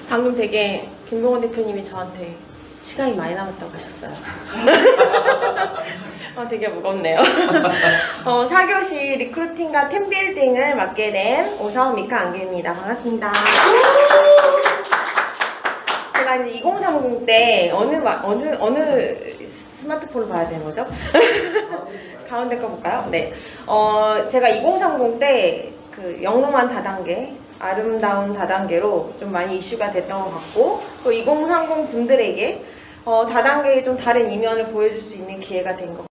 방금 되게 김동원 대표님이 저한테 시간이 많이 남았다고 하셨어요. 되게 무겁네요. 4교시 리크루팅과 팀빌딩을 맡게 된 오사원 미카 안규입니다. 반갑습니다. 제가 이제 2030 때 어느 스마트폰을 봐야 되는 거죠? 가운데 거 볼까요? 네. 제가 2030 때 그 영롱한 다단계, 아름다운 다단계로 좀 많이 이슈가 됐던 것 같고, 또 2030 분들에게 다단계의 좀 다른 이면을 보여줄 수 있는 기회가 된 것 같아요.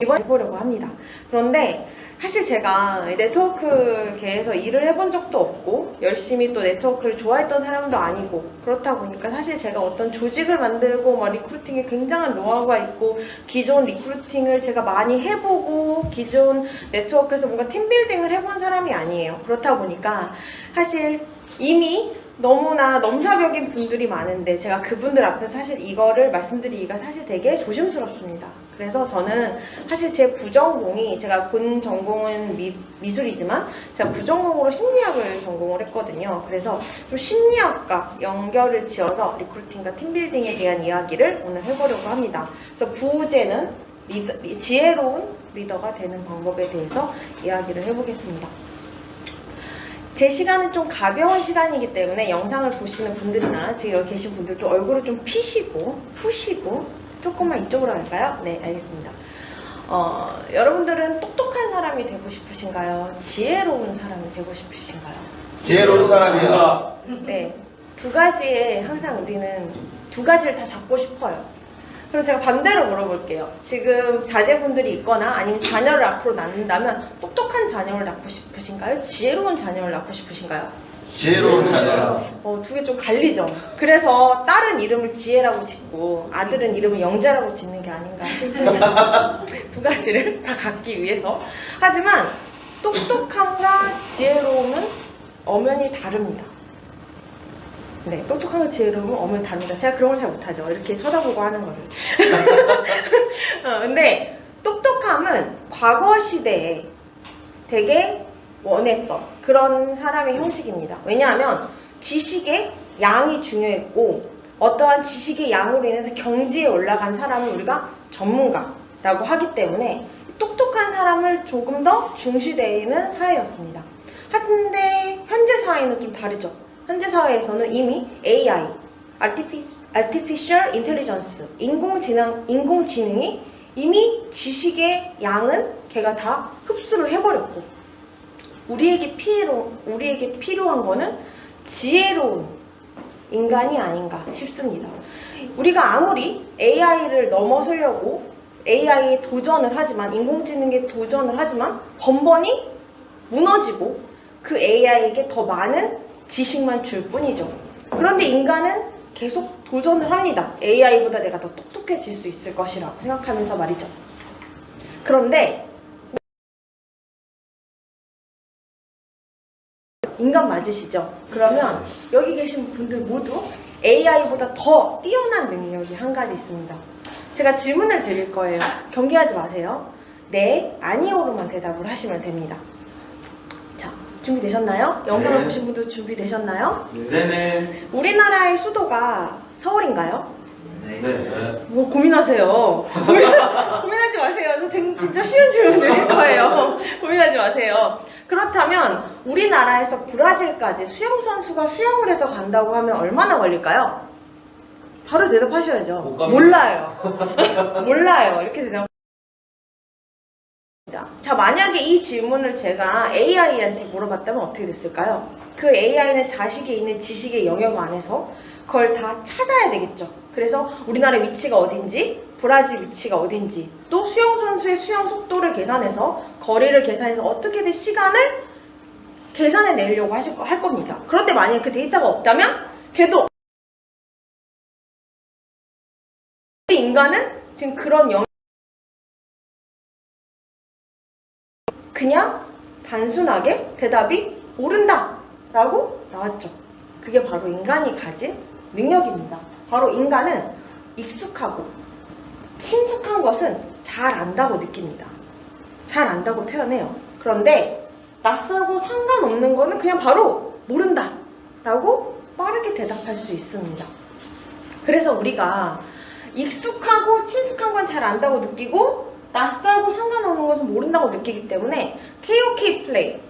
이번 해보려고 합니다. 그런데 사실 제가 네트워크계에서 일을 해본 적도 없고 열심히 또 네트워크를 좋아했던 사람도 아니고, 그렇다 보니까 사실 제가 어떤 조직을 만들고 리크루팅에 굉장한 노하우가 있고 기존 리크루팅을 제가 많이 해보고 기존 네트워크에서 뭔가 팀빌딩을 해본 사람이 아니에요. 그렇다 보니까 사실 이미 너무나 넘사벽인 분들이 많은데 제가 그분들 앞에서 사실 이거를 말씀드리기가 사실 되게 조심스럽습니다. 그래서 저는 사실 제 부전공이, 제가 본 전공은 미술이지만 제가 부전공으로 심리학을 전공을 했거든요. 그래서 좀 심리학과 연결을 지어서 리크루팅과 팀빌딩에 대한 이야기를 오늘 해보려고 합니다. 그래서 부제는 지혜로운 리더가 되는 방법에 대해서 이야기를 해보겠습니다. 제 시간은 좀 가벼운 시간이기 때문에 영상을 보시는 분들이나 지금 여기 계신 분들도 얼굴을 좀 푸시고 조금만 이쪽으로 할까요? 네, 알겠습니다. 여러분들은 똑똑한 사람이 되고 싶으신가요? 지혜로운 사람이 되고 싶으신가요? 지혜로운 사람이요. 네, 두 가지에 항상 우리는 두 가지를 다 잡고 싶어요. 그럼 제가 반대로 물어볼게요. 지금 자제분들이 있거나 아니면 자녀를 앞으로 낳는다면 똑똑한 자녀를 낳고 싶으신가요? 지혜로운 자녀를 낳고 싶으신가요? 지혜로운 자녀요. 두 개 좀 갈리죠. 그래서 딸은 이름을 지혜라고 짓고 아들은 이름을 영재라고 짓는 게 아닌가 싶습니다. 두 가지를 다 갖기 위해서. 하지만 똑똑함과 지혜로움은 엄연히 다릅니다. 네, 똑똑함과 지혜로움은 엄연히 다릅니다. 제가 그런 걸 잘 못하죠. 이렇게 쳐다보고 하는 거를. 근데 똑똑함은 과거 시대에 되게 원했던 그런 사람의 형식입니다. 왜냐하면 지식의 양이 중요했고, 어떠한 지식의 양으로 인해서 경지에 올라간 사람을 우리가 전문가라고 하기 때문에 똑똑한 사람을 조금 더 중시되는 사회였습니다. 근데 현재 사회는 좀 다르죠. 현재 사회에서는 이미 AI, Artificial Intelligence, 인공지능이 이미 지식의 양은 걔가 다 흡수를 해버렸고, 우리에게 필요한 거는 지혜로운 인간이 아닌가 싶습니다. 우리가 아무리 AI를 넘어서려고 AI에 도전을 하지만, 인공지능에 도전을 하지만 번번이 무너지고 그 AI에게 더 많은 지식만 줄 뿐이죠. 그런데 인간은 계속 도전을 합니다. AI보다 내가 더 똑똑해질 수 있을 것이라고 생각하면서 말이죠. 그런데 인간 맞으시죠? 그러면 여기 계신 분들 모두 AI보다 더 뛰어난 능력이 한 가지 있습니다. 제가 질문을 드릴 거예요. 경계하지 마세요. 네, 아니오로만 대답을 하시면 됩니다. 자, 준비되셨나요? 영상을 보신 분들 준비되셨나요? 네네. 우리나라의 수도가 서울인가요? 네. 뭐 고민하세요. 고민하지 마세요. 저 진짜 쉬운 질문 드릴 거예요. 고민하지 마세요. 그렇다면 우리나라에서 브라질까지 수영선수가 수영을 해서 간다고 하면 얼마나 걸릴까요? 바로 대답하셔야죠. 몰라요. 몰라요. 이렇게 대답합니다. 자, 만약에 이 질문을 제가 AI한테 물어봤다면 어떻게 됐을까요? 그 AI는 자식에 있는 지식의 영역 안에서 그걸 다 찾아야 되겠죠. 그래서 우리나라 위치가 어딘지, 브라질 위치가 어딘지, 또 수영선수의 수영 속도를 계산해서, 거리를 계산해서 어떻게든 시간을 계산해 내려고 할 겁니다. 그런데 만약에 그 데이터가 없다면 걔도, 우리 인간은 지금 그런 그냥 단순하게 대답이 모른다 라고 나왔죠. 그게 바로 인간이 가진 능력입니다. 바로 인간은 익숙하고 친숙한 것은 잘 안다고 느낍니다. 잘 안다고 표현해요. 그런데 낯설고 상관없는 거는 그냥 바로 모른다 라고 빠르게 대답할 수 있습니다. 그래서 우리가 익숙하고 친숙한 건 잘 안다고 느끼고 낯설고 상관없는 것은 모른다고 느끼기 때문에 KOK 플레이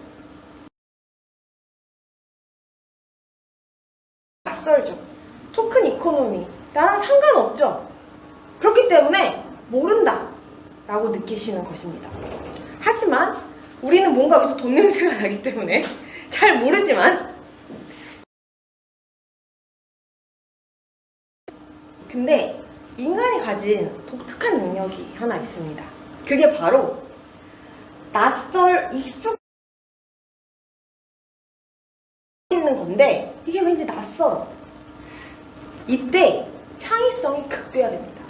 낯설죠. 토큰 이코노미 나랑 상관없죠. 그렇기 때문에 모른다 라고 느끼시는 것입니다. 하지만 우리는 뭔가 여기서 돈 냄새가 나기 때문에 잘 모르지만 근데 인간이 가진 독특한 능력이 하나 있습니다. 그게 바로 익숙 있는 건데 이게 왠지 낯설어. 이때 창의성이 극대화됩니다.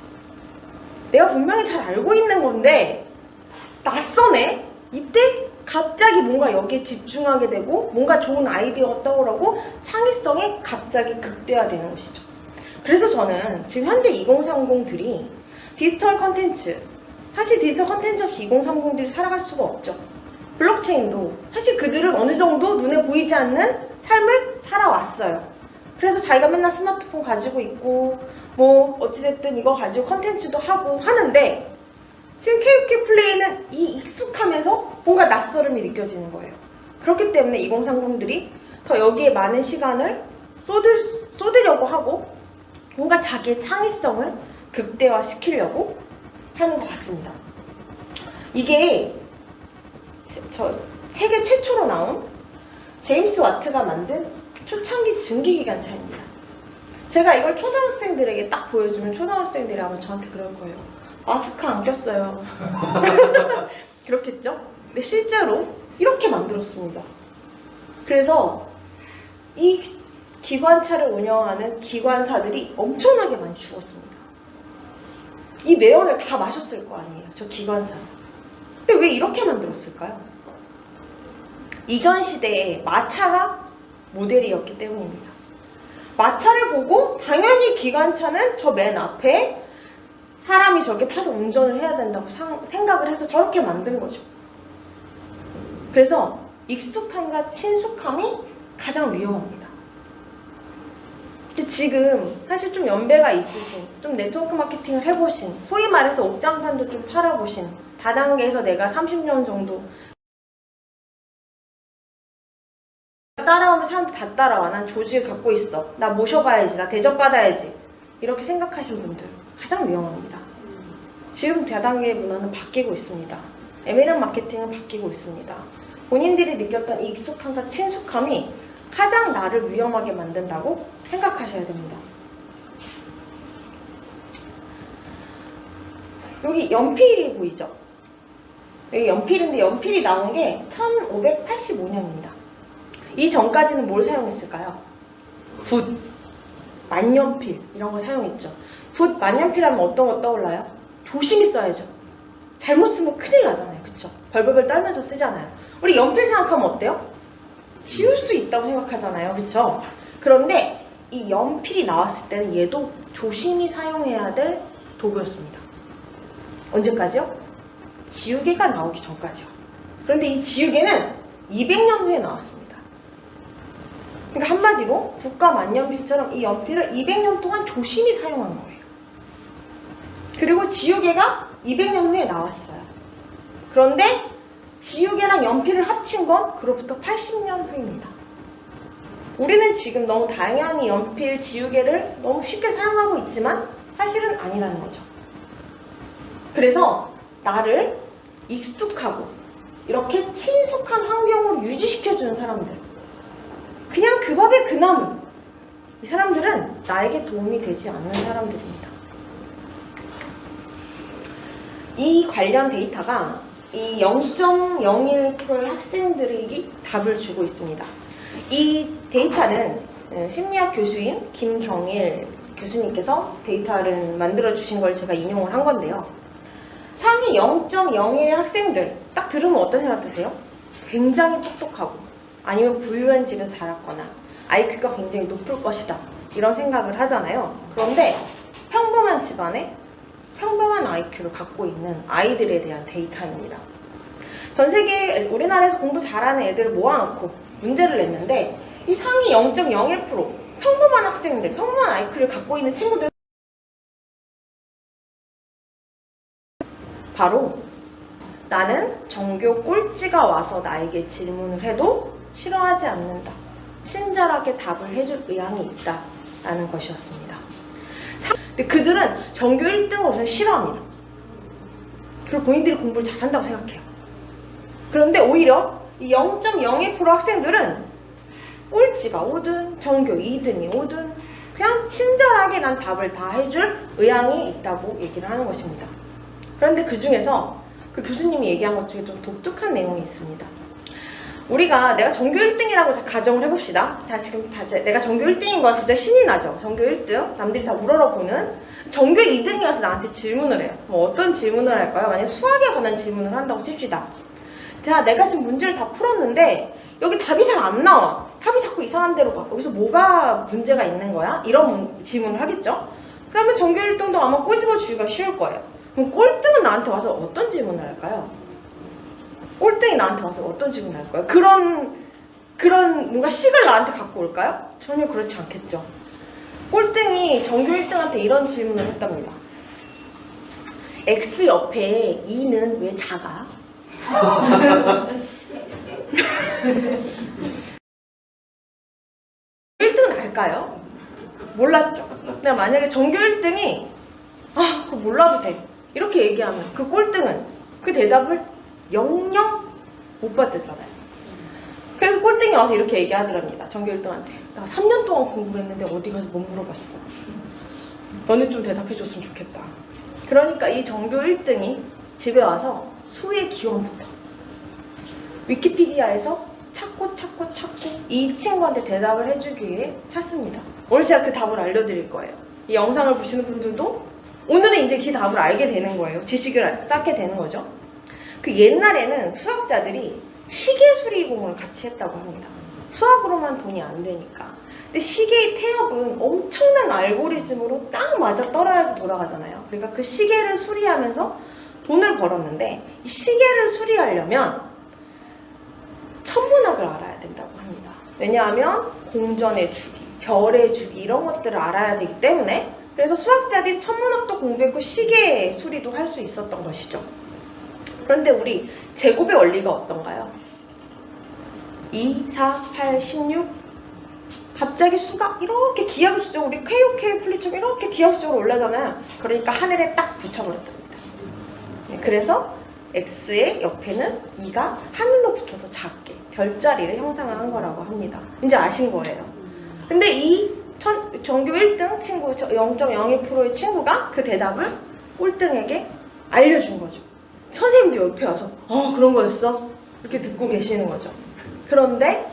내가 분명히 잘 알고 있는 건데 낯서네? 이때 갑자기 뭔가 여기에 집중하게 되고 뭔가 좋은 아이디어가 떠오르고 창의성이 갑자기 극대화되는 것이죠. 그래서 저는 지금 현재 2030들이 디지털 컨텐츠, 사실 디지털 컨텐츠 없이 2030들이 살아갈 수가 없죠. 블록체인도 사실 그들은 어느 정도 눈에 보이지 않는 삶을 살아왔어요. 그래서 자기가 맨날 스마트폰 가지고 있고 뭐 어찌됐든 이거 가지고 컨텐츠도 하고 하는데 지금 KOK 플레이는 이 익숙함에서 뭔가 낯설음이 느껴지는 거예요. 그렇기 때문에 2030들이 더 여기에 많은 시간을 쏟으려고 하고 뭔가 자기의 창의성을 극대화시키려고 하는 것 같습니다. 이게 세계 최초로 나온 제임스 와트가 만든 초창기 증기기관차입니다. 제가 이걸 초등학생들에게 딱 보여주면 초등학생들이 아마 저한테 그럴 거예요. 마스크 안 꼈어요. 그렇겠죠? 근데 실제로 이렇게 만들었습니다. 그래서 이 기관차를 운영하는 기관사들이 엄청나게 많이 죽었습니다. 이 매연을 다 마셨을 거 아니에요, 저 기관사. 근데 왜 이렇게 만들었을까요? 이전 시대에 마차가 모델이었기 때문입니다. 마차를 보고 당연히 기관차는 저 맨 앞에 사람이 저렇게 타서 운전을 해야 된다고 생각을 해서 저렇게 만든 거죠. 그래서 익숙함과 친숙함이 가장 위험합니다. 근데 지금 사실 좀 연배가 있으신, 좀 네트워크 마케팅을 해보신, 소위 말해서 옥장판도 좀 팔아보신, 다단계에서 내가 30년 정도 따라오면 사람들 다 따라와. 난 조직을 갖고 있어. 나 모셔봐야지. 나 대접받아야지. 이렇게 생각하신 분들 가장 위험합니다. 지금 다단계 문화는 바뀌고 있습니다. M&M 마케팅은 바뀌고 있습니다. 본인들이 느꼈던 익숙함과 친숙함이 가장 나를 위험하게 만든다고 생각하셔야 됩니다. 여기 연필이 보이죠? 여기 연필인데 연필이 나온 게 1585년입니다. 이 전까지는 뭘 사용했을까요? 붓, 만년필 이런 거 사용했죠. 붓, 만년필 하면 어떤 거 떠올라요? 조심히 써야죠. 잘못 쓰면 큰일 나잖아요. 그쵸? 벌벌벌 떨면서 쓰잖아요. 우리 연필 생각하면 어때요? 지울 수 있다고 생각하잖아요. 그쵸? 그런데 이 연필이 나왔을 때는 얘도 조심히 사용해야 될 도구였습니다. 언제까지요? 지우개가 나오기 전까지요. 그런데 이 지우개는 200년 후에 나왔습니다. 그러니까 한마디로 붓과 만년필처럼 이 연필을 200년 동안 조심히 사용한 거예요. 그리고 지우개가 200년 후에 나왔어요. 그런데 지우개랑 연필을 합친 건 그로부터 80년 후입니다. 우리는 지금 너무 당연히 연필, 지우개를 너무 쉽게 사용하고 있지만 사실은 아니라는 거죠. 그래서 나를 익숙하고 이렇게 친숙한 환경으로 유지시켜주는 사람들, 그냥 그 밥에 그 나물, 이 사람들은 나에게 도움이 되지 않는 사람들입니다. 이 관련 데이터가 이 0.01%의 학생들에게 답을 주고 있습니다. 이 데이터는 심리학 교수인 김경일 교수님께서 데이터를 만들어 주신 걸 제가 인용을 한 건데요. 상위 0.01 학생들 딱 들으면 어떤 생각 드세요? 굉장히 똑똑하고 아니면 부유한 집에서 자랐거나 IQ가 굉장히 높을 것이다 이런 생각을 하잖아요. 그런데 평범한 집안에 평범한 IQ를 갖고 있는 아이들에 대한 데이터입니다. 전 세계 우리나라에서 공부 잘하는 애들을 모아놓고 문제를 냈는데 이 상위 0.01% 평범한 학생들, 평범한 IQ를 갖고 있는 친구들 바로 나는 전교 꼴찌가 와서 나에게 질문을 해도 싫어하지 않는다. 친절하게 답을 해줄 의향이 있다. 라는 것이었습니다. 근데 그들은 전교 1등을 우선 싫어합니다. 그리고 본인들이 공부를 잘한다고 생각해요. 그런데 오히려 이 0.01% 학생들은 꼴찌가 오든 전교 2등이 오든 그냥 친절하게 난 답을 다 해줄 의향이 있다고 얘기를 하는 것입니다. 그런데 그 중에서 그 교수님이 얘기한 것 중에 좀 독특한 내용이 있습니다. 내가 전교 1등이라고 가정을 해봅시다. 자, 지금 내가 전교 1등인 거야 갑자기 신이 나죠. 전교 1등, 남들이 다 우러러보는. 전교 2등이어서 나한테 질문을 해요. 뭐 어떤 질문을 할까요? 만약 수학에 관한 질문을 한다고 칩시다. 자, 내가 지금 문제를 다 풀었는데 여기 답이 잘 안 나와. 답이 자꾸 이상한 데로 가. 여기서 뭐가 문제가 있는 거야? 이런 질문을 하겠죠? 그러면 전교 1등도 아마 꼬집어주기가 쉬울 거예요. 그럼 꼴등은 나한테 와서 어떤 질문을 할까요? 꼴등이 나한테 와서 어떤 질문을 할까요? 그런 뭔가 식을 나한테 갖고 올까요? 전혀 그렇지 않겠죠. 꼴등이 전교 1등한테 이런 질문을 했답니다. X 옆에 2는 왜 작아? 1등은 알까요? 몰랐죠. 근데 만약에 전교 1등이 그거 몰라도 돼. 이렇게 얘기하면 그 꼴등은 그 대답을 영영 못 받았잖아요. 그래서 꼴등이 와서 이렇게 얘기하더랍니다. 전교 1등한테. 나 3년 동안 공부했는데 어디 가서 못 물어봤어. 너네 좀 대답해줬으면 좋겠다. 그러니까 이 전교 1등이 집에 와서 수의 기원부터 위키피디아에서 찾고 이 친구한테 대답을 해주기 위해 찾습니다. 오늘 제가 그 답을 알려드릴 거예요. 이 영상을 보시는 분들도 오늘은 이제 그 답을 알게 되는 거예요. 지식을 쌓게 되는 거죠. 그 옛날에는 수학자들이 시계 수리공을 같이 했다고 합니다. 수학으로만 돈이 안 되니까. 근데 시계의 태엽은 엄청난 알고리즘으로 딱 맞아 떨어야지 돌아가잖아요. 그러니까 그 시계를 수리하면서 돈을 벌었는데 이 시계를 수리하려면 천문학을 알아야 된다고 합니다. 왜냐하면 공전의 주기, 별의 주기 이런 것들을 알아야 되기 때문에 그래서 수학자들이 천문학도 공부했고 시계 수리도 할 수 있었던 것이죠. 그런데 우리 제곱의 원리가 어떤가요? 2, 4, 8, 16 갑자기 수가 이렇게 기하급수적으로 우리 KOK 플리처럼 이렇게 기하급수적으로 올라가잖아요. 그러니까 하늘에 딱 붙여버렸답니다. 그래서 X의 옆에는 2가 하늘로 붙어서 작게 별자리를 형상화한 거라고 합니다. 이제 아신 거예요. 근데 이 전교 1등 친구 0.01%의 친구가 그 대답을 꼴등에게 알려준 거죠. 선생님도 옆에 와서 그런 거였어? 이렇게 듣고 계시는 거죠. 그런데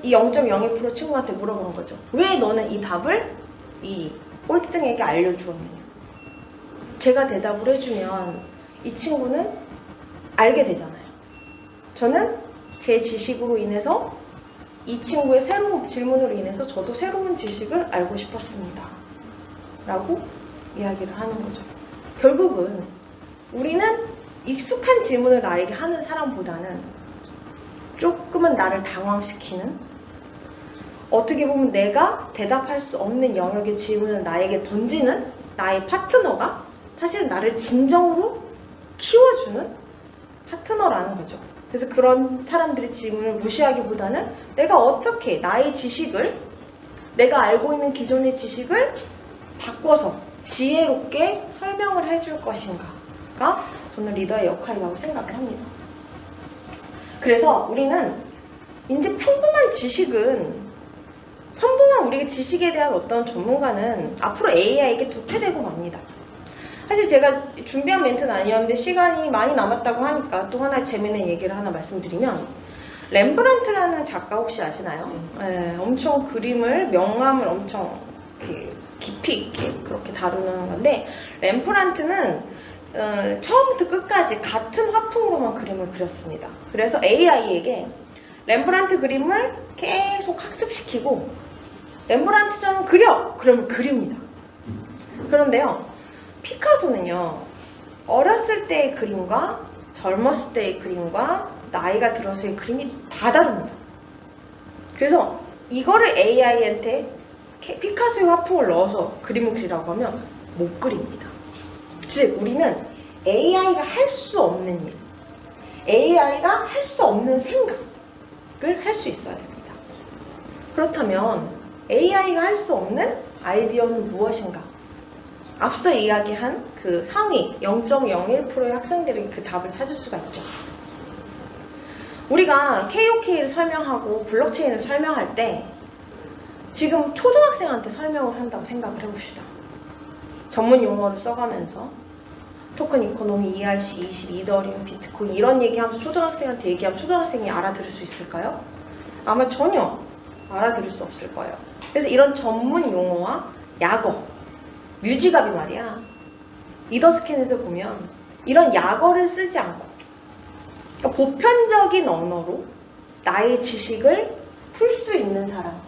이 0.01% 친구한테 물어본 거죠. 왜 너는 이 답을 이 꼴등에게 알려주었느냐. 제가 대답을 해주면 이 친구는 알게 되잖아요. 저는 제 지식으로 인해서 이 친구의 새로운 질문으로 인해서 저도 새로운 지식을 알고 싶었습니다. 라고 이야기를 하는 거죠. 결국은 우리는 익숙한 질문을 나에게 하는 사람보다는 조금은 나를 당황시키는, 어떻게 보면 내가 대답할 수 없는 영역의 질문을 나에게 던지는 나의 파트너가 사실 나를 진정으로 키워주는 파트너라는 거죠. 그래서 그런 사람들의 질문을 무시하기보다는 내가 어떻게 나의 지식을, 내가 알고 있는 기존의 지식을 바꿔서 지혜롭게 설명을 해줄 것인가가 저는 리더의 역할이라고 생각을 합니다. 그래서 우리는 이제 평범한 우리의 지식에 대한 어떤 전문가는 앞으로 AI에게 도태되고 맙니다. 사실 제가 준비한 멘트는 아니었는데 시간이 많이 남았다고 하니까 또 하나의 재미있는 얘기를 하나 말씀드리면, 렘브란트라는 작가 혹시 아시나요? 네, 엄청 그림을, 명암을 엄청 깊이 있게 그렇게 다루는 건데, 렘브란트는 처음부터 끝까지 같은 화풍으로만 그림을 그렸습니다. 그래서 AI에게 렘브란트 그림을 계속 학습시키고 렘브란트처럼 그려! 그러면 그립니다. 그런데요, 피카소는요, 어렸을 때의 그림과 젊었을 때의 그림과 나이가 들어서의 그림이 다 다릅니다. 그래서 이거를 AI한테 피카소의 화풍을 넣어서 그림을 그리라고 하면 못 그립니다. 즉 우리는 AI가 할 수 없는 일, AI가 할 수 없는 생각을 할 수 있어야 됩니다. 그렇다면 AI가 할 수 없는 아이디어는 무엇인가? 앞서 이야기한 그 상위 0.01%의 학생들이 그 답을 찾을 수가 있죠. 우리가 KOK를 설명하고 블록체인을 설명할 때 지금 초등학생한테 설명을 한다고 생각을 해봅시다. 전문 용어를 써가면서 토큰 이코노미, ERC20, 이더리움, 비트코인 이런 얘기하면서 초등학생한테 얘기하면 초등학생이 알아들을 수 있을까요? 아마 전혀 알아들을 수 없을 거예요. 그래서 이런 전문 용어와 약어, 뮤지갑이 말이야. 이더스캔에서 보면 이런 약어를 쓰지 않고 그러니까 보편적인 언어로 나의 지식을 풀 수 있는 사람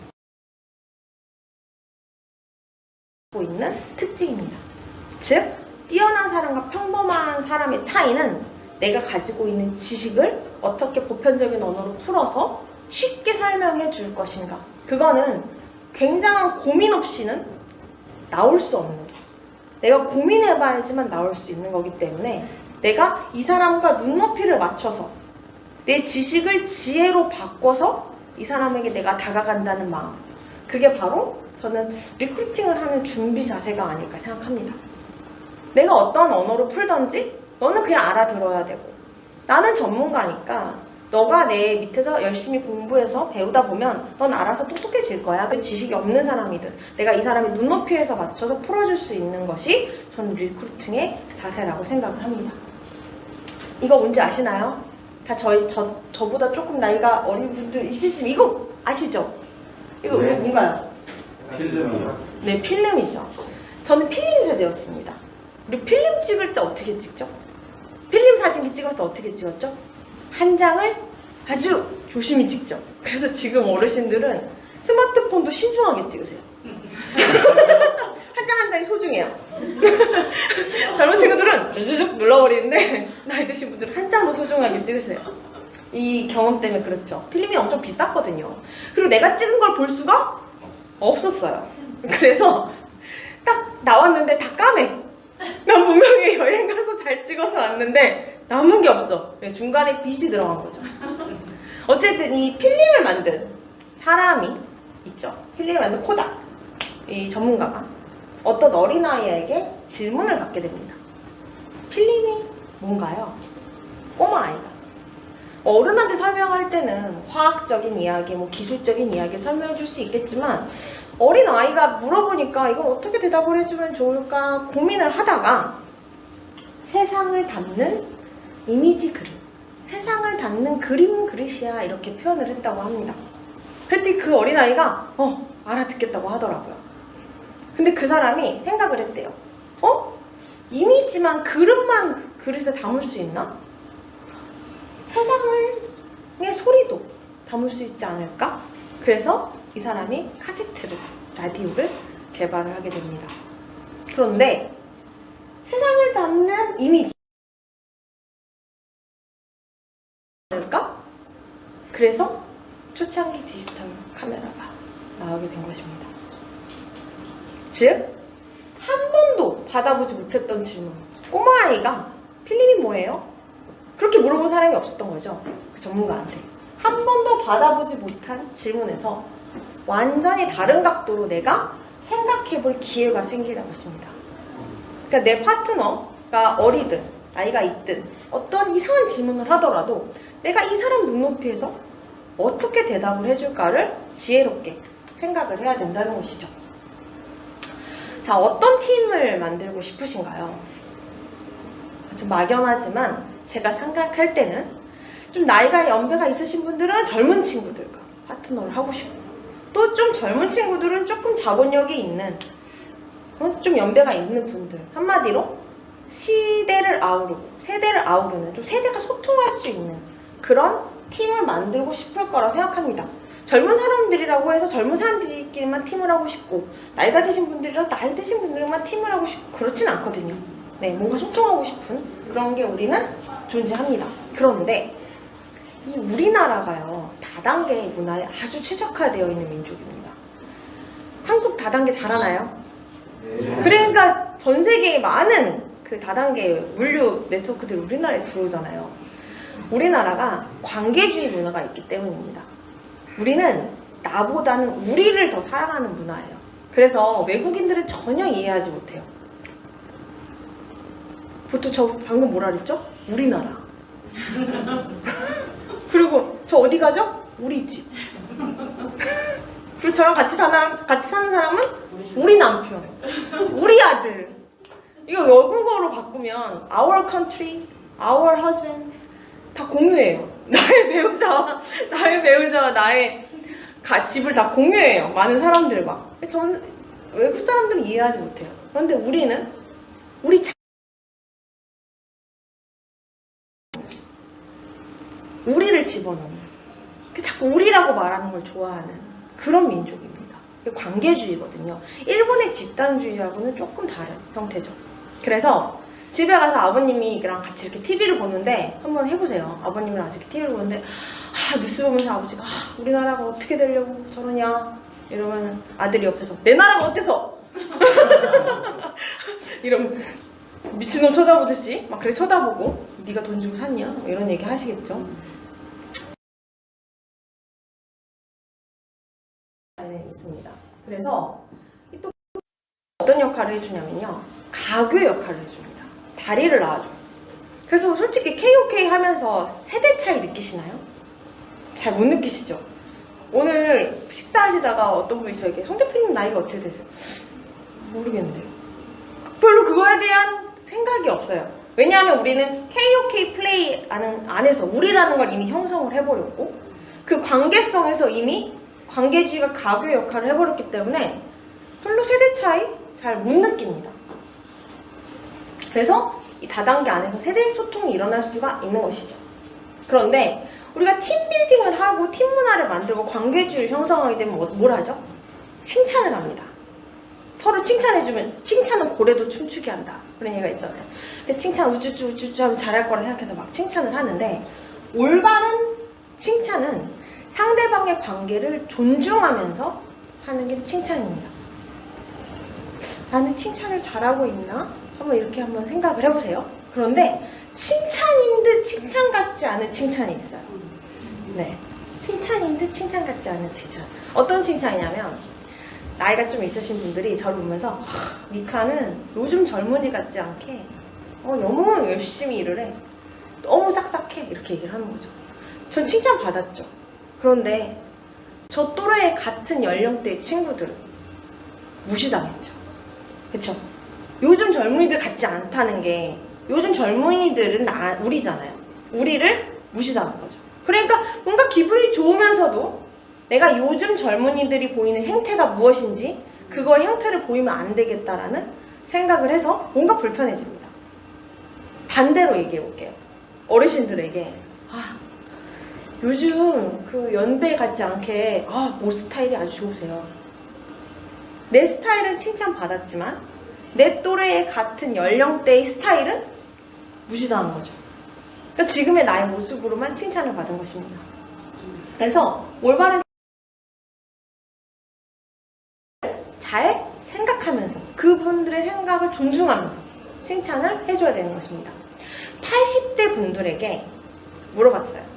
갖고 있는 특징입니다. 즉 뛰어난 사람과 평범한 사람의 차이는 내가 가지고 있는 지식을 어떻게 보편적인 언어로 풀어서 쉽게 설명해 줄 것인가. 그거는 굉장한 고민 없이는 나올 수 없는 거. 내가 고민해봐야지만 나올 수 있는 거기 때문에 내가 이 사람과 눈높이를 맞춰서 내 지식을 지혜로 바꿔서 이 사람에게 내가 다가간다는 마음. 그게 바로 저는 리크루팅을 하는 준비 자세가 아닐까 생각합니다. 내가 어떤 언어로 풀던지 너는 그냥 알아들어야 되고 나는 전문가니까 너가 내 밑에서 열심히 공부해서 배우다 보면 넌 알아서 똑똑해질 거야. 그 지식이 없는 사람이든 내가 이 사람의 눈높이에서 맞춰서 풀어줄 수 있는 것이 저는 리크루팅의 자세라고 생각을 합니다. 이거 뭔지 아시나요? 다 저보다 조금 나이가 어린 분들 있으시면 이거 아시죠? 이거 네. 뭔가요? 필름이요. 네, 필름이죠. 저는 필름 세대였습니다. 우리 필름 찍을 때 어떻게 찍죠? 필름 사진기 찍을 때 어떻게 찍었죠? 한 장을 아주 조심히 찍죠. 그래서 지금 어르신들은 스마트폰도 신중하게 찍으세요. 한 장 한 장이 소중해요. 젊은 친구들은 쭈쭈쭈 눌러버리는데 나이 드신 분들은 한 장도 소중하게 찍으세요. 이 경험 때문에 그렇죠. 필름이 엄청 비쌌거든요. 그리고 내가 찍은 걸 볼 수가 없었어요. 그래서 딱 나왔는데 다 까매. 난 분명히 여행 가서 잘 찍어서 왔는데 남은 게 없어. 중간에 빛이 들어간 거죠. 어쨌든 이 필름을 만든 사람이 있죠. 필름을 만든 코닥 이 전문가가 어떤 어린아이에게 질문을 받게 됩니다. 필름이 뭔가요? 꼬마아이가 어른한테 설명할 때는 화학적인 이야기, 기술적인 이야기를 설명해 줄 수 있겠지만 어린아이가 물어보니까 이걸 어떻게 대답을 해주면 좋을까 고민을 하다가 세상을 담는 이미지 그림, 세상을 담는 그림 그릇이야 이렇게 표현을 했다고 합니다. 그랬더니 그 어린아이가 알아듣겠다고 하더라고요. 근데 그 사람이 생각을 했대요. 이미지만 그릇만 그릇에 담을 수 있나? 세상의 소리도 담을 수 있지 않을까? 그래서 이 사람이 카세트를, 라디오를 개발을 하게 됩니다. 그런데 세상을 담는 이미지 않을까? 그래서 초창기 디지털 카메라가 나오게 된 것입니다. 즉, 한 번도 받아보지 못했던 질문. 꼬마아이가 필름이 뭐예요? 그렇게 물어본 사람이 없었던 거죠. 그 전문가한테. 한 번도 받아보지 못한 질문에서 완전히 다른 각도로 내가 생각해볼 기회가 생기는 것입니다. 그러니까 내 파트너가 어리든 나이가 있든 어떤 이상한 질문을 하더라도 내가 이 사람 눈높이에서 어떻게 대답을 해줄까를 지혜롭게 생각을 해야 된다는 것이죠. 자, 어떤 팀을 만들고 싶으신가요? 좀 막연하지만 제가 생각할 때는 좀 나이가 연배가 있으신 분들은 젊은 친구들과 파트너를 하고 싶고 또 좀 젊은 친구들은 조금 자본력이 있는 좀 연배가 있는 분들 한마디로 시대를 아우르고 세대를 아우르는 좀 세대가 소통할 수 있는 그런 팀을 만들고 싶을 거라 생각합니다. 젊은 사람들이라고 해서 젊은 사람들끼리만 팀을 하고 싶고 나이가 드신 분들이라 나이 드신 분들만 팀을 하고 싶고 그렇진 않거든요. 네, 뭔가 소통하고 싶은 그런 게 우리는 존재합니다. 그런데 이 우리나라가요, 다단계 문화에 아주 최적화되어 있는 민족입니다. 한국 다단계 잘하나요? 그러니까 전 세계의 많은 그 다단계 물류 네트워크들이 우리나라에 들어오잖아요. 우리나라가 관계주의 문화가 있기 때문입니다. 우리는 나보다는 우리를 더 사랑하는 문화예요. 그래서 외국인들은 전혀 이해하지 못해요. 보통 저 방금 뭐라 그랬죠? 우리나라. 그리고 저 어디 가죠? 우리 집. 그리고 저랑 같이 사는 사람은 우리 남편, 우리 아들. 이거 외국어로 바꾸면 our country, our husband 다 공유해요. 나의 배우자와 나의 집을 다 공유해요. 많은 사람들과. 저는 외국 사람들은 이해하지 못해요. 그런데 우리는 우리를 집어넣는, 자꾸 우리라고 말하는 걸 좋아하는 그런 민족입니다. 관계주의거든요. 일본의 집단주의하고는 조금 다른 형태죠. 그래서 집에 가서 아버님이랑 같이 이렇게 TV를 보는데 한번 해보세요. 아버님이랑 같이 이렇게 TV를 보는데 뉴스 보면서 아버지가 우리나라가 어떻게 되려고 저러냐 이러면 아들이 옆에서 내 나라가 어때서? 이러면 미친놈 쳐다보듯이 막 그렇게 쳐다보고 네가 돈 주고 샀냐? 이런 얘기 하시겠죠. 있습니다. 그래서 또 어떤 역할을 해주냐면요, 가교 역할을 해줍니다. 다리를 낳아줘요. 그래서 솔직히 KOK 하면서 세대 차이 느끼시나요? 잘 못 느끼시죠? 오늘 식사하시다가 어떤 분이 저에게 송 대표님 나이가 어떻게 되세요? 모르겠는데요. 별로 그거에 대한 생각이 없어요. 왜냐하면 우리는 KOK 플레이 안에서 우리라는 걸 이미 형성을 해버렸고, 그 관계성에서 이미 관계주의가 가교 역할을 해버렸기 때문에 별로 세대 차이 잘 못 느낍니다. 그래서 이 다단계 안에서 세대 소통이 일어날 수가 있는 것이죠. 그런데 우리가 팀 빌딩을 하고 팀 문화를 만들고 관계주의를 형성하게 되면 뭘 하죠? 칭찬을 합니다. 서로 칭찬해주면 칭찬은 고래도 춤추게 한다. 그런 얘기가 있잖아요. 칭찬 우쭈쭈 하면 잘할 거라 생각해서 막 칭찬을 하는데, 올바른 칭찬은 상대방의 관계를 존중하면서 하는 게 칭찬입니다. 나는 칭찬을 잘하고 있나? 한번 생각을 해보세요. 그런데 칭찬인 듯 칭찬 같지 않은 칭찬이 있어요. 네, 칭찬인 듯 칭찬 같지 않은 칭찬. 어떤 칭찬이냐면, 나이가 좀 있으신 분들이 저를 보면서 미카는 요즘 젊은이 같지 않게 너무 열심히 일을 해. 너무 싹싹해. 이렇게 얘기를 하는 거죠. 전 칭찬 받았죠. 그런데 저 또래의 같은 연령대의 친구들은 무시당했죠. 그쵸? 요즘 젊은이들 같지 않다는 게, 요즘 젊은이들은 우리잖아요. 우리를 무시당한 거죠. 그러니까 뭔가 기분이 좋으면서도 내가 요즘 젊은이들이 보이는 행태가 무엇인지 그거의 형태를 보이면 안 되겠다라는 생각을 해서 뭔가 불편해집니다. 반대로 얘기해 볼게요. 어르신들에게 요즘 그 연배 같지 않게 옷 스타일이 아주 좋으세요. 내 스타일은 칭찬받았지만 내 또래의 같은 연령대의 스타일은 무시당한 거죠. 그러니까 지금의 나의 모습으로만 칭찬을 받은 것입니다. 그래서 올바른 잘 생각하면서 그분들의 생각을 존중하면서 칭찬을 해줘야 되는 것입니다. 80대 분들에게 물어봤어요.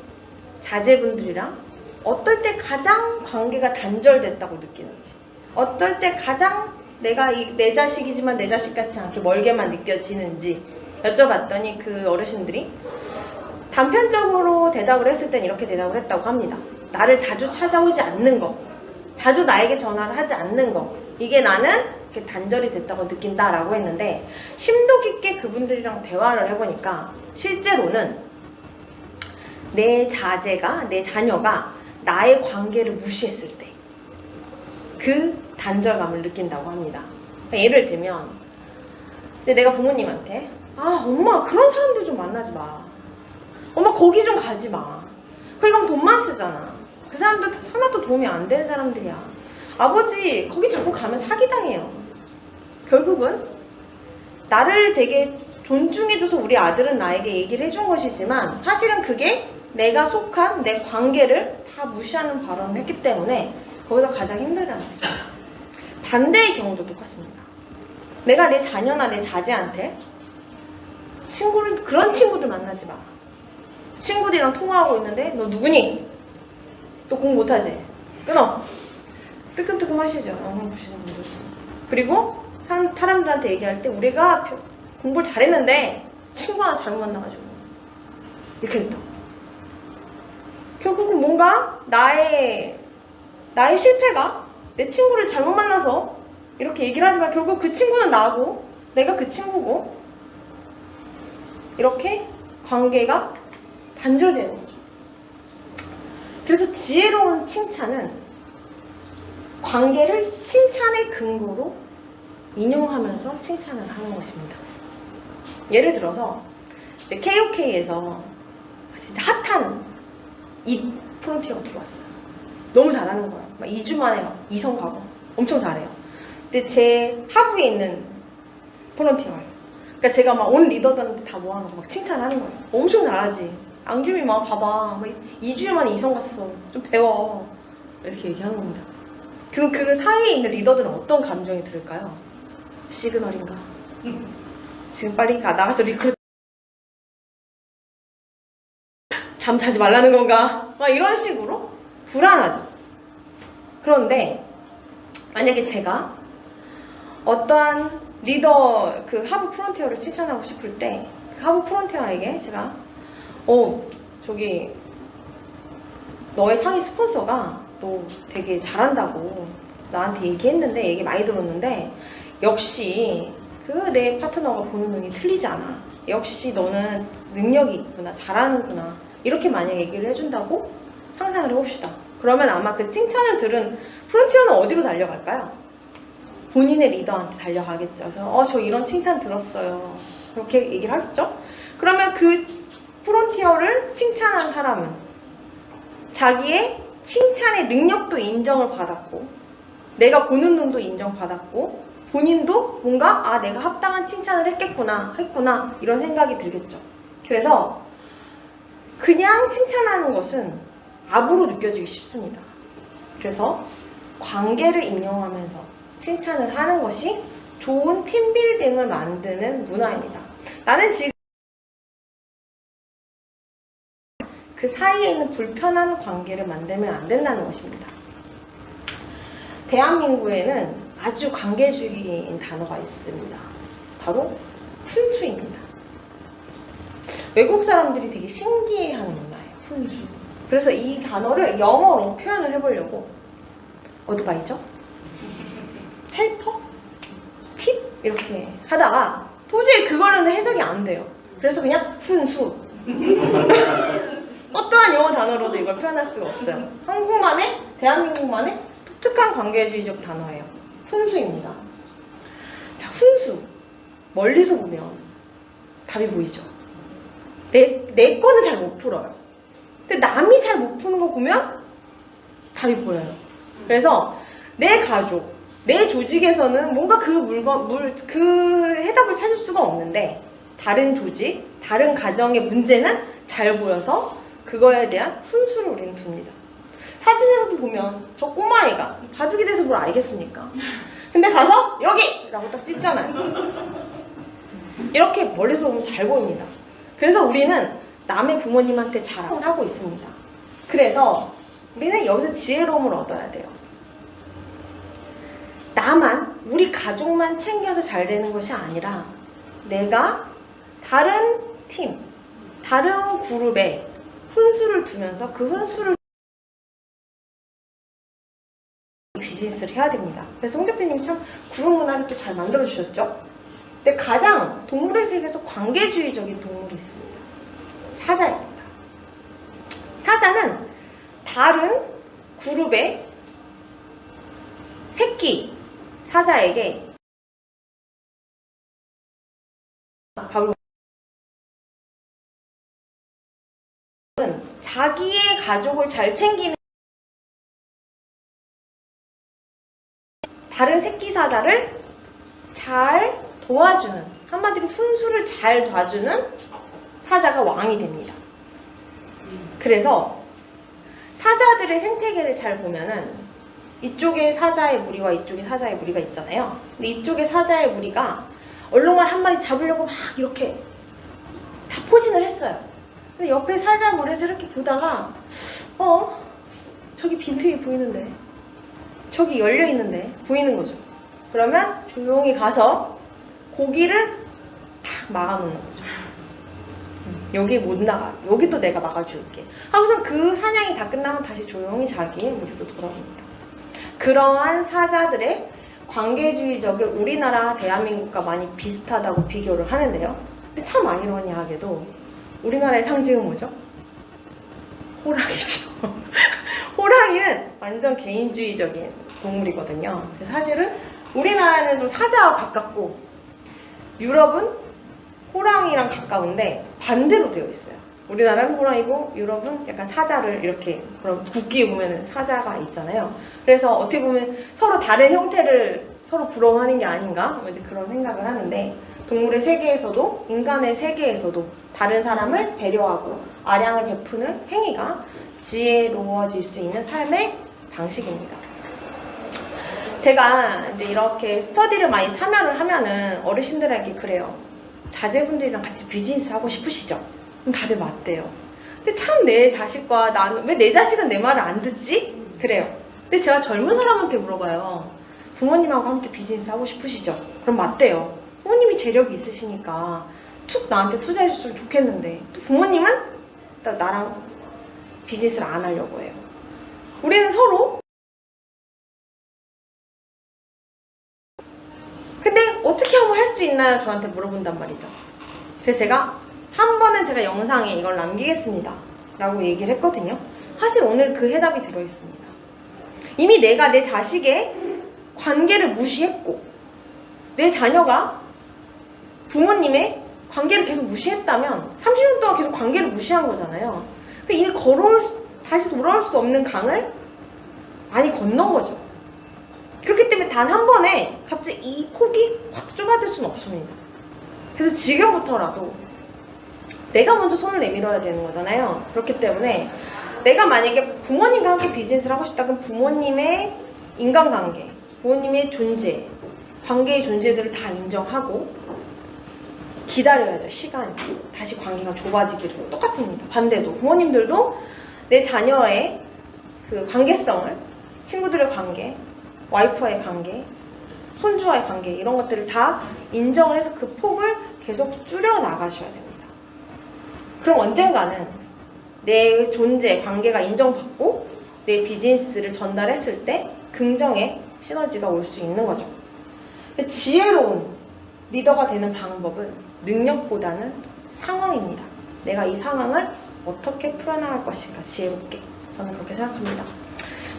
자제분들이랑 어떨 때 가장 관계가 단절됐다고 느끼는지, 어떨 때 가장 내가 내 자식이지만 내 자식 같지 않게 멀게만 느껴지는지 여쭤봤더니 그 어르신들이 단편적으로 대답을 했을 땐 이렇게 대답을 했다고 합니다. 나를 자주 찾아오지 않는 거, 자주 나에게 전화를 하지 않는 거, 이게 나는 이렇게 단절이 됐다고 느낀다라고 했는데, 심도 깊게 그분들이랑 대화를 해보니까 실제로는 내 자녀가 나의 관계를 무시했을 때 그 단절감을 느낀다고 합니다. 예를 들면, 내가 부모님한테 엄마 그런 사람들 좀 만나지 마. 엄마 거기 좀 가지 마. 거기 가면 돈만 쓰잖아. 그 사람들 하나도 도움이 안 되는 사람들이야. 아버지 거기 자꾸 가면 사기당해요. 결국은 나를 되게 존중해줘서 우리 아들은 나에게 얘기를 해준 것이지만 사실은 그게 내가 속한 내 관계를 다 무시하는 발언을 했기 때문에 거기서 가장 힘들다는 거죠. 반대의 경우도 똑같습니다. 내가 내 자녀나 내 자제한테 그런 친구들 만나지 마. 친구들이랑 통화하고 있는데 너 누구니? 너 공부 못하지? 끊어. 뜨끔뜨끔 하시죠. 영상 보시는 분들. 그리고 사람들한테 얘기할 때 우리가 공부를 잘했는데 친구 하나 잘못 만나가지고 이렇게 했다. 결국은 뭔가 나의 실패가 내 친구를 잘못 만나서 이렇게 얘기를 하지만 결국 그 친구는 나고 내가 그 친구고 이렇게 관계가 단절되는 거죠. 그래서 지혜로운 칭찬은 관계를 칭찬의 근거로 인용하면서 칭찬을 하는 것입니다. 예를 들어서 KOK에서 진짜 핫한 이 프론티어가 들어왔어요. 너무 잘하는 거예요. 막 2주 만에 막 2성 가고 엄청 잘해요. 근데 제 하부에 있는 프론티어예요. 그러니까 제가 막 온 리더들한테 다 모아놓고 막 칭찬하는 거예요. 엄청 잘하지. 앙규미 막 봐봐. 막 2주 만에 2성 갔어. 좀 배워. 이렇게 얘기하는 겁니다. 그럼 그 사이에 있는 리더들은 어떤 감정이 들을까요? 시그널인가? 지금 빨리 나가서 리크루트 잠 자지 말라는 건가? 막 이런 식으로 불안하죠. 그런데 만약에 제가 어떠한 리더 그 하부 프론티어를 칭찬하고 싶을 때 그 하부 프론티어에게 제가 저기 너의 상위 스폰서가 너 되게 잘한다고 나한테 얘기했는데 얘기 많이 들었는데 역시 그 내 파트너가 보는 눈이 틀리지 않아. 역시 너는 능력이 있구나. 잘하는구나. 이렇게 만약 얘기를 해준다고 상상을 해봅시다. 그러면 아마 그 칭찬을 들은 프론티어는 어디로 달려갈까요? 본인의 리더한테 달려가겠죠. 그래서 저 이런 칭찬 들었어요. 그렇게 얘기를 하겠죠. 그러면 그 프론티어를 칭찬한 사람은 자기의 칭찬의 능력도 인정을 받았고 내가 보는 눈도 인정받았고 본인도 뭔가 내가 합당한 칭찬을 했구나 이런 생각이 들겠죠. 그래서 그냥 칭찬하는 것은 압으로 느껴지기 쉽습니다. 그래서 관계를 인용하면서 칭찬을 하는 것이 좋은 팀빌딩을 만드는 문화입니다. 나는 지금 그 사이에 있는 불편한 관계를 만들면 안 된다는 것입니다. 대한민국에는 아주 관계주의인 단어가 있습니다. 바로 훈수입니다. 외국 사람들이 되게 신기해하는 문화예요. 훈수. 그래서 이 단어를 영어로 표현을 해보려고 어드바이저? 헬퍼? 팁? 이렇게 하다가 도저히 그거는 해석이 안 돼요. 그래서 그냥 훈수. 어떠한 영어 단어로도 이걸 표현할 수가 없어요. 한국만의, 대한민국만의 독특한 관계주의적 단어예요. 훈수입니다. 자, 훈수. 멀리서 보면 답이 보이죠? 내 거는 잘 못 풀어요. 근데 남이 잘 못 푸는 거 보면 답이 보여요. 그래서 내 가족, 내 조직에서는 뭔가 그 해답을 찾을 수가 없는데 다른 조직, 다른 가정의 문제는 잘 보여서 그거에 대한 훈수를 우리는 둡니다. 사진에서도 보면 저 꼬마아이가 바둑에 대해서 뭘 알겠습니까? 근데 가서 여기! 라고 딱 찍잖아요. 이렇게 멀리서 보면 잘 보입니다. 그래서 우리는 남의 부모님한테 자랑을 하고 있습니다. 그래서 우리는 여기서 지혜로움을 얻어야 돼요. 나만, 우리 가족만 챙겨서 잘 되는 것이 아니라 내가 다른 팀, 다른 그룹에 훈수를 두면서 그 훈수를 비즈니스를 해야 됩니다. 그래서 홍 대표님이 참 그룹 문화를 또 잘 만들어 주셨죠. 근데 가장 동물의 세계에서 관계주의적인 동물이 있습니다. 사자입니다. 사자는 다른 그룹의 새끼 사자에게 바로 자기의 가족을 잘 챙기는 다른 새끼 사자를 잘 도와주는, 한마디로 훈수를 잘 봐주는 사자가 왕이 됩니다. 그래서 사자들의 생태계를 잘 보면은 이쪽에 사자의 무리와 이쪽에 사자의 무리가 있잖아요. 근데 이쪽에 사자의 무리가 얼룩말 한 마리 잡으려고 막 이렇게 다 포진을 했어요. 근데 옆에 사자 무리에서 이렇게 보다가 저기 빈틈이 보이는데, 저기 열려 있는데 보이는 거죠. 그러면 조용히 가서 고기를 탁 막아놓는 거죠. 여기 못 나가. 여기도 내가 막아줄게. 하고선 그 사냥이 다 끝나면 다시 조용히 자기의 무리로 돌아옵니다. 그러한 사자들의 관계주의적을 우리나라 대한민국과 많이 비슷하다고 비교를 하는데요. 근데 참 아이러니하게도 우리나라의 상징은 뭐죠? 호랑이죠. 호랑이는 완전 개인주의적인 동물이거든요. 그래서 사실은 우리나라는 좀 사자와 가깝고 유럽은 호랑이랑 가까운데 반대로 되어 있어요. 우리나라는 호랑이고 유럽은 약간 사자를 이렇게, 그런 국기에 보면 사자가 있잖아요. 그래서 어떻게 보면 서로 다른 형태를 서로 부러워하는 게 아닌가, 이제 그런 생각을 하는데, 동물의 세계에서도 인간의 세계에서도 다른 사람을 배려하고 아량을 베푸는 행위가 지혜로워질 수 있는 삶의 방식입니다. 제가 이제 이렇게 스터디를 많이 참여를 하면은 어르신들에게 그래요. 자제분들이랑 같이 비즈니스 하고 싶으시죠? 그럼 다들 맞대요. 근데 참 내 자식과 나는, 왜 내 자식은 내 말을 안 듣지? 그래요. 근데 제가 젊은 사람한테 물어봐요. 부모님하고 함께 비즈니스 하고 싶으시죠? 그럼 맞대요. 부모님이 재력이 있으시니까 툭 나한테 투자해 줬으면 좋겠는데, 또 부모님은 나랑 비즈니스를 안 하려고 해요. 우리는 서로. 근데 어떻게 하면 할 수 있나요? 저한테 물어본단 말이죠. 그래서 제가 한 번은 제가 영상에 이걸 남기겠습니다 라고 얘기를 했거든요. 사실 오늘 그 해답이 들어있습니다. 이미 내가 내 자식의 관계를 무시했고, 내 자녀가 부모님의 관계를 계속 무시했다면 30년 동안 계속 관계를 무시한 거잖아요. 이게 다시 돌아올 수 없는 강을 많이 건넌 거죠. 그렇기 때문에 단 한 번에 갑자기 이 폭이 확 좁아질 수는 없습니다. 그래서 지금부터라도 내가 먼저 손을 내밀어야 되는 거잖아요. 그렇기 때문에 내가 만약에 부모님과 함께 비즈니스를 하고 싶다, 그럼 부모님의 인간관계, 부모님의 존재, 관계의 존재들을 다 인정하고 기다려야죠. 시간이 다시 관계가 좁아지기를. 똑같습니다. 반대도 부모님들도 내 자녀의 그 관계성을, 친구들의 관계, 와이프와의 관계, 손주와의 관계, 이런 것들을 다 인정을 해서 그 폭을 계속 줄여 나가셔야 됩니다. 그럼 언젠가는 내 존재, 관계가 인정받고 내 비즈니스를 전달했을 때 긍정의 시너지가 올 수 있는 거죠. 지혜로운 리더가 되는 방법은 능력보다는 상황입니다. 내가 이 상황을 어떻게 풀어나갈 것인가, 지혜롭게. 저는 그렇게 생각합니다.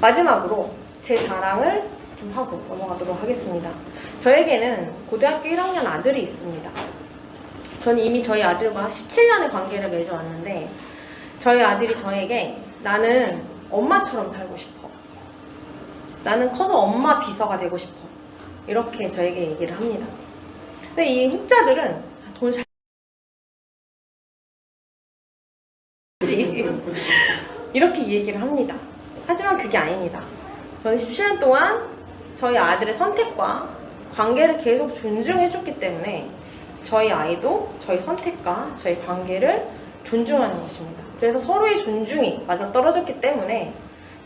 마지막으로 제 자랑을 좀 하고 넘어가도록 하겠습니다. 저에게는 고등학교 1학년 아들이 있습니다. 저는 이미 저희 아들과 17년의 관계를 맺어왔는데, 저희 아들이 저에게 나는 엄마처럼 살고 싶어, 나는 커서 엄마 비서가 되고 싶어, 이렇게 저에게 얘기를 합니다. 근데 이 흑자들은 돈 잘 이렇게 얘기를 합니다. 하지만 그게 아닙니다. 저는 17년 동안 저희 아들의 선택과 관계를 계속 존중해줬기 때문에 저희 아이도 저희 선택과 저희 관계를 존중하는 것입니다. 그래서 서로의 존중이 맞아떨어졌기 때문에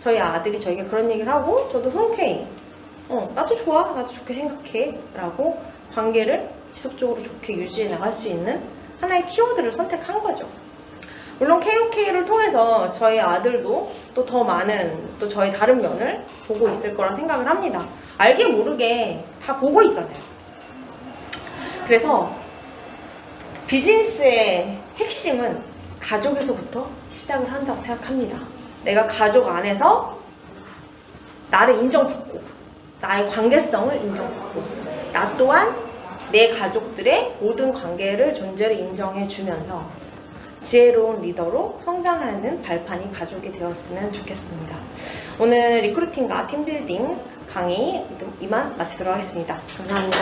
저희 아들이 저에게 그런 얘기를 하고, 저도 흔쾌히 나도 좋아, 나도 좋게 생각해 라고 관계를 지속적으로 좋게 유지해 나갈 수 있는 하나의 키워드를 선택한 거죠. 물론 KOK를 통해서 저희 아들도 또 더 많은 또 저희 다른 면을 보고 있을 거라 생각을 합니다. 알게 모르게 다 보고 있잖아요. 그래서 비즈니스의 핵심은 가족에서부터 시작을 한다고 생각합니다. 내가 가족 안에서 나를 인정받고, 나의 관계성을 인정받고, 나 또한 내 가족들의 모든 관계를, 존재를 인정해주면서 지혜로운 리더로 성장하는 발판이 가족이 되었으면 좋겠습니다. 오늘 리크루팅과 팀빌딩 강의 이만 마치도록 하겠습니다. 감사합니다.